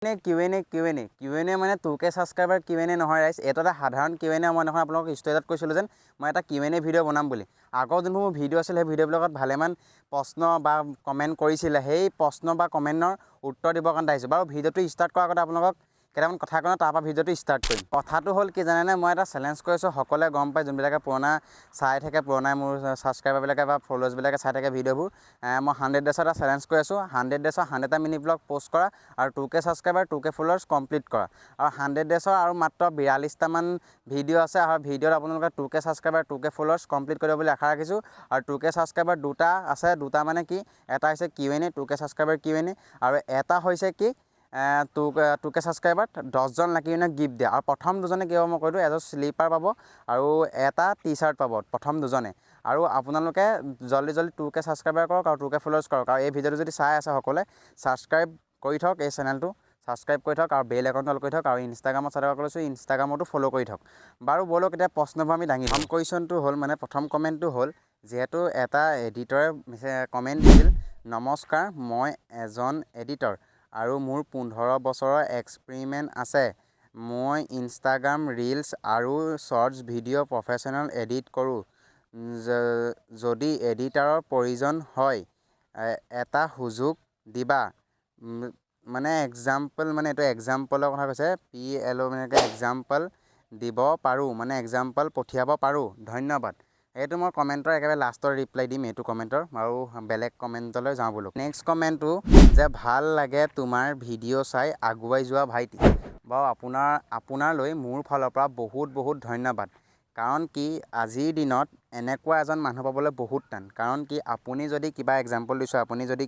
QnA মানে 2K subscriber QnA নহয় ৰাইজ, এটা সাধাৰণ কিউএনএ। মই এখন আপোনালোকক ষ্টেটাছত কৈছিলোঁ যেন মই এটা কিউএনএ ভিডিঅ' বনাম বুলি। আগৰ যোনবোৰ মোৰ ভিডিঅ' আছিল সেই ভিডিঅ'বিলাকত ভালেমান প্ৰশ্ন বা কমেণ্ট কৰিছিলে, সেই প্ৰশ্ন বা কমেণ্টৰ উত্তৰ দিবৰ কাৰণে আহিছোঁ। বাৰু ভিডিঅ'টো ষ্টাৰ্ট কৰাৰ আগতে আপোনালোকক কেইটামান কথা কওঁ, তাৰপৰা ভিডিঅ'টো ষ্টাৰ্ট কৰিম। কথাটো হ'ল কি জানেনে, মই এটা চেলেঞ্জ কৰিছোঁ, সকলোৱে গম পায় যোনবিলাকে পুৰণা চাই থাকে, পুৰণা মোৰ ছাবস্ক্ৰাইবাৰবিলাকে বা ফলোৱাৰ্ছবিলাকে চাই থাকে ভিডিঅ'বোৰ। মই 100 ডেজৰ এটা চেলেঞ্জ কৰি আছোঁ, 100 ডেজৰ 100টা মিনি ব্লগ পষ্ট কৰা আৰু 2K subscriber 2K followers complete কৰা। আৰু 100 ডেজৰ আৰু মাত্ৰ 42টামান ভিডিঅ' আছে, আৰু ভিডিঅ'ত আপোনালোকে 2K subscriber 2K followers complete কৰিব বুলি আশা ৰাখিছোঁ। আৰু 2K ছাবস্ক্ৰাইবাৰ দুটা আছে, দুটা মানে কি, এটা হৈছে কিউএনএ 2K ছাবস্ক্ৰাইবাৰ কিউএনএ, আৰু এটা হৈছে কি 2K ছাবস্ক্ৰাইবাৰ 10জন লাকি উইনাৰক গিফ্ট দিয়া। আৰু প্ৰথম দুজনে কি হ'ব মই কৈ দিওঁ, এজন স্লিপাৰ পাব আৰু এটা টি-চাৰ্ট পাব প্ৰথম দুজনে। আৰু আপোনালোকে জল্দি 2K ছাবস্ক্ৰাইবাৰ কৰক আৰু 2K ফলোৱাৰ্ছ কৰক। আৰু এই ভিডিঅ'টো যদি চাই আছে সকলোৱে ছাবস্ক্ৰাইব কৰি থওক, এই চেনেলটো ছাবস্ক্ৰাইব কৰি থওক আৰু বেল আইকনটো অল কৰি থওক, আৰু ইনষ্টাগ্ৰামত চাই থকা কৈছোঁ ইনষ্টাগ্ৰামতো ফ'ল' কৰি থওক। বাৰু ব'লক এতিয়া প্ৰশ্নবোৰ আমি দাঙি প্ৰথম কুৱেশ্যনটো হ'ল, মানে প্ৰথম কমেণ্টটো হ'ল, যিহেতু এটা এডিটৰে কমেণ্ট দিছিল, নমস্কাৰ, মই এজন এডিটৰ আৰু মোৰ 15 বছৰৰ এক্সপেৰিমেণ্ট আছে। মই ইনষ্টাগ্ৰাম ৰিলছ আৰু শ্বৰ্টছ ভিডিঅ' প্ৰফেশ্যনেল এডিট কৰোঁ। যদি এডিটাৰৰ প্ৰয়োজন হয় এটা সুযোগ দিবা। মানে এক্সাম্পল, মানে এইটো এক্সাম্পলৰ কথা কৈছে, PLO মানে এক্সাম্পল দিব পাৰোঁ, মানে এক্সাম্পল পঠিয়াব পাৰোঁ, ধন্যবাদ। এইটো মই কমেণ্টৰ একেবাৰে লাষ্টৰ ৰিপ্লাই দিম এইটো কমেণ্টৰ, আৰু বেলেগ কমেণ্টলৈ যাওঁ বোলো। নেক্সট কমেণ্টটো যে ভাল লাগে তোমাৰ ভিডিঅ' চাই, আগুৱাই যোৱা ভাইটি। বাৰু আপোনালৈ মোৰ ফালৰ পৰা বহুত ধন্যবাদ। কাৰণ কি আজিৰ দিনত এনেকুৱা এজন মানুহ পাবলৈ বহুত টান। কাৰণ কি আপুনি যদি কিবা এক্সাম্পল দিছোঁ, আপুনি যদি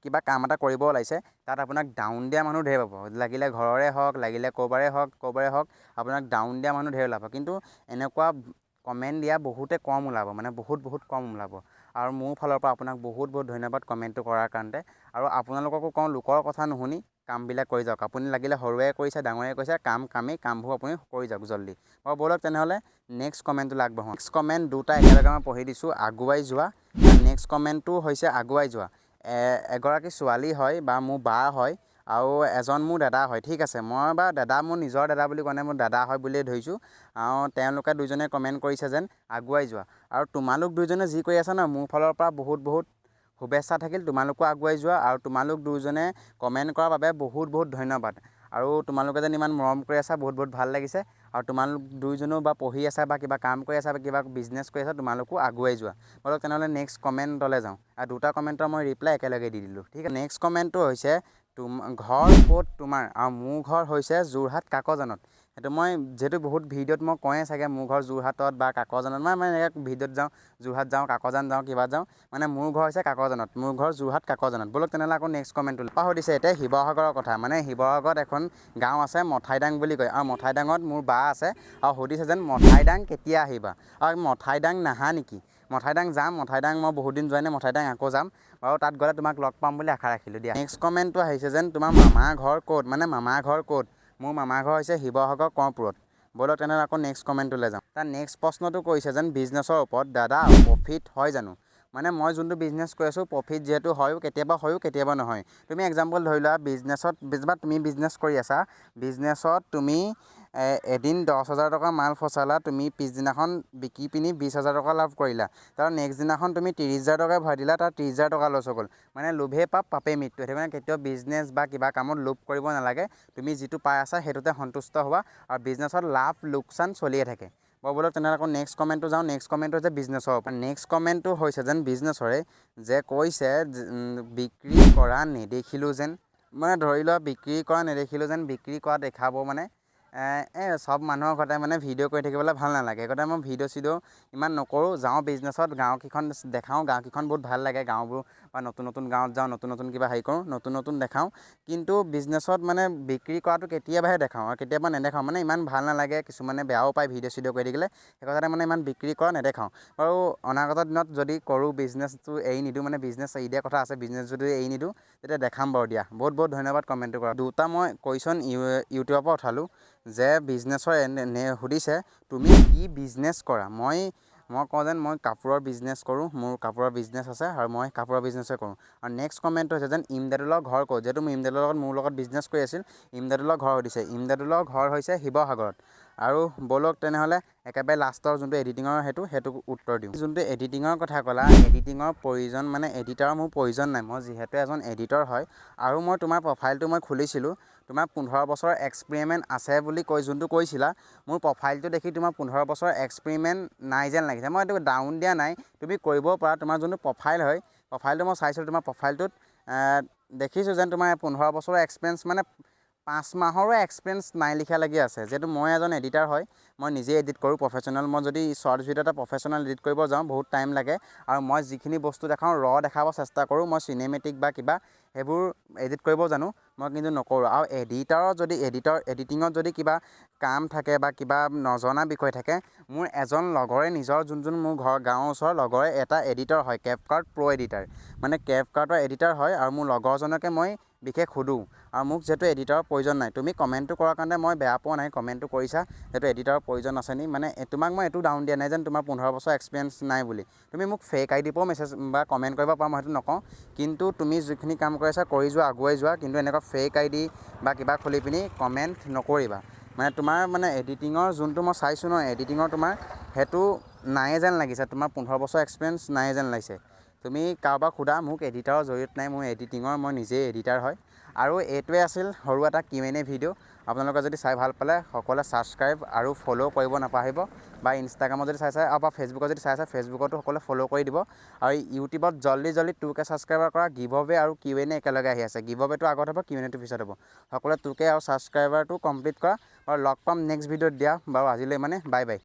কিবা কাম এটা কৰিব ওলাইছে, তাত আপোনাক ডাউন দিয়া মানুহ ধেৰ পাব, লাগিলে ঘৰৰে হওক, লাগিলে ক'ৰবাৰে হওক, আপোনাক ডাউন দিয়া মানুহ ধেৰ ওলাব। কিন্তু এনেকুৱা কমেণ্ট দিয়া বহুতে কম ওলাব, মানে বহুত কম ওলাব। আৰু মোৰ ফালৰ পৰা আপোনাক বহুত ধন্যবাদ কমেণ্টটো কৰাৰ কাৰণে। আৰু আপোনালোককো কওঁ, লোকৰ কথা নুশুনি কামবিলাক কৰি যাওক। আপুনি লাগিলে সৰুৱে কৰিছে, ডাঙৰে কৰিছে, কামবোৰ আপুনি কৰি যাওক জল্দি। বাৰু ব'লক তেনেহ'লে নেক্সট কমেণ্টটো আগবাঢ়োঁ। নেক্সট কমেণ্ট দুটা একেলগে মই পঢ়ি দিছোঁ, আগুৱাই যোৱা। নেক্সট কমেণ্টটো হৈছে আগুৱাই যোৱা। এগৰাকী ছোৱালী হয় বা মোৰ বা হয়, আৰু এজন মোৰ দাদা হয়। ঠিক আছে, মই বা দাদা, মোৰ নিজৰ দাদা বুলি কোৱা নাই, মোৰ দাদা হয় বুলিয়ে ধৰিছোঁ। আৰু তেওঁলোকে দুজনে কমেণ্ট কৰিছে যেন আগুৱাই যোৱা। আৰু তোমালোক দুজনে যি কৰি আছা ন, মোৰ ফালৰ পৰা বহুত শুভেচ্ছা থাকিল। তোমালোকো আগুৱাই যোৱা, আৰু তোমালোক দুজনে কমেণ্ট কৰাৰ বাবে বহুত ধন্যবাদ। আৰু তোমালোকে যেন ইমান মৰম কৰি আছা, বহুত ভাল লাগিছে। আৰু তোমালোক দুইজনেও বা পঢ়ি আছা বা কিবা কাম কৰি আছা বা কিবা বিজনেছ কৰি আছা, তোমালোকো আগুৱাই যোৱা। ব'লক তেনেহ'লে নেক্সট কমেণ্টলৈ যাওঁ। আৰু দুটা কমেণ্টৰ মই ৰিপ্লাই একেলগে দি দিলোঁ। ঠিক আছে, নেক্সট কমেণ্টটো হৈছে ঘৰ ক'ত তোমাৰ, আৰু মোৰ ঘৰ হৈছে যোৰহাট কাকজানত। সেইটো মই যিহেতু বহুত ভিডিঅ'ত মই কওঁৱেই চাগে, মোৰ ঘৰ যোৰহাটত বা কাকজানত, মই এনেকৈ ভিডিঅ'ত যাওঁ, যোৰহাট যাওঁ, কাকজান যাওঁ, কিবা যাওঁ, মানে মোৰ ঘৰ হৈছে কাকজানত, মোৰ ঘৰ যোৰহাট কাকজানত। ব'লক তেনেহ'লে আকৌ নেক্সট কমেণ্টটো পাহৰিছে। এতিয়া শিৱসাগৰৰ কথা, মানে শিৱসাগৰত এখন গাঁও আছে মথাইদাং বুলি কয়, আৰু মথাইদাঙত মোৰ বা আছে, আৰু সুধিছে যেন মথাইদাং কেতিয়া আহিবা, আৰু মথাইদাং নাহা নেকি? মথাইদাং যাম, মথাইদাং মই বহুত দিন যোৱাই নাই, মথাইদাং আকৌ যাম। বাৰু তাত গ'লে তোমাক লগ পাম বুলি আশা ৰাখিলোঁ দিয়া। নেক্সট কমেণ্টটো আহিছে যেন তোমাৰ মামাৰ ঘৰ ক'ত, মানে মামাৰ ঘৰ ক'ত? মোৰ মামাৰ ঘৰ হৈছে শিৱসাগৰ কৰ্ণপুৰত। ব'লক তেনেহ'লে আকৌ নেক্সট কমেণ্টটোলৈ যাওঁ। তাৰ নেক্সট প্ৰশ্নটো কৰিছে যেন বিজনেছৰ ওপৰত, দাদা প্ৰফিট হয় জানো? মানে মই যোনটো বিজনেছ কৰি আছোঁ, প্ৰফিট যিহেতু হয়ো, কেতিয়াবা নহয়। তুমি এক্সাম্পল ধৰি লোৱা, বিজনেছত বা তুমি বিজনেছ কৰি আছা, বিজনেছত তুমি এদিন 10,000 টকা মাল ফচালা, তুমি পিছদিনাখন বিকি পিনি 20,000 টকা লাভ কৰিলা। তাৰ নেক্সট দিনাখন তুমি 30,000 টকা ভৰাই দিলা, তাৰ 30,000 টকা লছ হৈ গ'ল। মানে লোভে পাপ পাপে মৃত্যু। সেইটো কাৰণে কেতিয়াও বিজনেছ বা কিবা কামত লোভ কৰিব নালাগে। তুমি যিটো পাই আছা সেইটোতে সন্তুষ্ট হোৱা, আৰু বিজনেছত লাভ লোকচান চলিয়ে থাকে। ব'লক তেনেহ'লে আকৌ নেক্সট কমেণ্টটো যাওঁ। নেক্সট কমেণ্টটো হৈছে বিজনেছৰ ওপৰত। নেক্সট কমেণ্টটো হৈছে যেন বিজনেছৰে, যে কৈছে বিক্ৰী কৰা নেদেখিলোঁ যেন, মানে ধৰি লোৱা বিক্ৰী কৰা নেদেখিলোঁ যেন, বিক্ৰী কৰা দেখাব মানে চব মানুহৰ ঘৰতে মানে ভিডিঅ' কৰি থাকিবলৈ ভাল নালাগে। সেইকাৰণে মই ভিডিঅ' ইমান নকৰোঁ, যাওঁ বিজনেছত, গাঁওকেইখন দেখাওঁ, গাঁওকেইখন বহুত ভাল লাগে, গাঁওবোৰ বা নতুন গাঁৱত যাওঁ, নতুন কিবা হেৰি কৰোঁ, নতুন দেখাওঁ। কিন্তু বিজনেছত মানে বিক্ৰী কৰাটো কেতিয়াবাহে দেখাওঁ, আৰু কেতিয়াবা নেদেখাওঁ, মানে ইমান ভাল নালাগে, কিছুমানে বেয়াও পায় ভিডিঅ' কৰি থাকিলে, সেইকাৰণে মানে ইমান বিক্ৰী কৰা নেদেখাওঁ। আৰু অনাগত দিনত যদি কৰোঁ, বিজনেছটো এৰি নিদিওঁ, মানে বিজনেছ এৰি দিয়া কথা আছে, বিজনেছ যদি এৰি নিদিওঁ তেতিয়া দেখাম বাৰু দিয়া। বহুত ধন্যবাদ কমেণ্টটো কৰা। দুটা মই কুৱেশ্যন ইউটিউবৰ পৰা উঠালোঁ, যে বিজনেছৰ সুধিছে তুমি কি বিজনেছ কৰা? মই কওঁ যেন মই কাপোৰৰ বিজনেছ কৰোঁ, মোৰ কাপোৰৰ বিজনেছ আছে আৰু মই কাপোৰৰ বিজনেছে কৰোঁ। আৰু নেক্সট কমেণ্টটো হৈছে যেন ইমদাদুলৰ ঘৰ ক'ত, যিহেতু মই ইমদাদুলৰ লগত মোৰ লগত বিজনেছ কৰি আছিল। ইমদাদুলৰ ঘৰ সুধিছে, ইমদাদুলৰ ঘৰ হৈছে শিৱসাগৰত। আৰু ব'লক তেনেহ'লে একেবাৰে লাষ্টৰ যোনটো এডিটিঙৰ সেইটো উত্তৰ দিওঁ। যোনটো এডিটিঙৰ কথা ক'লা, এডিটিঙৰ প্ৰয়োজন মানে এডিটাৰৰ মোৰ প্ৰয়োজন নাই, মই যিহেতু এজন এডিটৰ হয়। আৰু মই তোমাৰ প্ৰফাইলটো মই খুলিছিলোঁ, তোমাৰ 15 বছৰৰ এক্সপেৰিমেণ্ট আছে বুলি যোনটো কৈছিলা, মোৰ প্ৰফাইলটো দেখি তোমাৰ 15 বছৰৰ এক্সপেৰিমেণ্ট নাই যেন লাগিছে। মই এইটো ডাউন দিয়া নাই, তুমি কৰিব পাৰা। তোমাৰ যোনটো প্ৰফাইল হয়, প্ৰফাইলটো মই চাইছিলোঁ, তোমাৰ প্ৰফাইলটোত দেখিছোঁ যেন তোমাৰ 15 বছৰৰ এক্সপেৰিয়েঞ্চ মানে 5 মাহৰো এক্সপেৰিয়েঞ্চ নাই লিখা লাগি আছে। যিহেতু মই এজন এডিটাৰ হয়, মই নিজে এডিট কৰোঁ প্ৰফেশ্যনেল। মই যদি শ্বৰ্টছ ভিডিঅ' এটা প্ৰফেশ্যনেল এডিট কৰিব যাওঁ বহুত টাইম লাগে। আৰু মই যিখিনি বস্তু দেখাওঁ দেখাব চেষ্টা কৰোঁ। মই চিনেমেটিক বা কিবা সেইবোৰ এডিট কৰিব জানো, মই কিন্তু নকৰোঁ। আৰু এডিটিঙত যদি কিবা কাম থাকে বা কিবা নজনা বিষয় থাকে, মোৰ এজন লগৰে নিজৰ যোন মোৰ গাঁৱৰ ওচৰৰ লগৰে এটা এডিটৰ হয়, কেপকাৰ্ট প্ৰ' এডিটাৰ, মানে কেপকাৰ্টৰ এডিটাৰ হয়। আৰু মোৰ লগৰজনকে মই বিশেষ সোধোঁ। আৰু মোক যিহেতু এডিটাৰৰ প্ৰয়োজন নাই, তুমি কমেণ্টটো কৰাৰ কাৰণে মই বেয়া পোৱা নাই, কমেণ্টটো কৰিছা যিহেতু এডিটাৰৰ প্ৰয়োজন আছে নি, মানে তোমাক মই এইটো ডাউন দিয়া নাই যেন তোমাৰ 15 বছৰ এক্সপেৰিয়েঞ্চ নাই বুলি। তুমি মোক ফেক আই ডি পৰাও মেছেজ বা কমেণ্ট কৰিব পাৰা, মই সেইটো নকওঁ। কিন্তু তুমি যিখিনি কাম কৰি আছা কৰি যোৱা, আগুৱাই যোৱা, কিন্তু এনেকুৱা ফেক আই ডি বা কিবা খুলি পিনি কমেণ্ট নকৰিবা। মানে তোমাৰ মানে এডিটিঙৰ যোনটো মই চাইছোঁ ন, এডিটিঙৰ তোমাৰ সেইটো নাই যেন লাগিছে, তোমাৰ 15 বছৰ এক্সপেৰিয়েঞ্চ নাই যেন লাগিছে। তুমি কাৰোবাক সোধা, মোক এডিটাৰৰ জৰিয়তে নাই, মোৰ এডিটিঙৰ মই নিজেই এডিটাৰ হয়। আৰু এইটোৱে আছিল সৰু এটা Q&A ভিডিঅ'। আপোনালোকে যদি চাই ভাল পালে সকলোৱে ছাবস্ক্ৰাইব আৰু ফ'ল' কৰিব নাপাহৰিব। বা ইনষ্টাগ্ৰামত যদি চাই বা ফেচবুকত যদি চাই ফেচবুকতো সকলোৱে ফ'ল' কৰি দিব। আৰু ইউটিউবত জল্দি 2K ছাবস্ক্ৰাইবাৰ কৰা, গিভঅৱে আৰু Q&A একেলগে আহি আছে। গিভঅৱেটো আগত হ'ব, Q&Aটো পিছত হ'ব। সকলোৱে 2K আৰু ছাবস্ক্ৰাইবাৰটো কমপ্লিট কৰা। আৰু লগ পাম নেক্সট ভিডিঅ'ত দিয়া বাৰু। আজিলৈ মানে বাই বাই।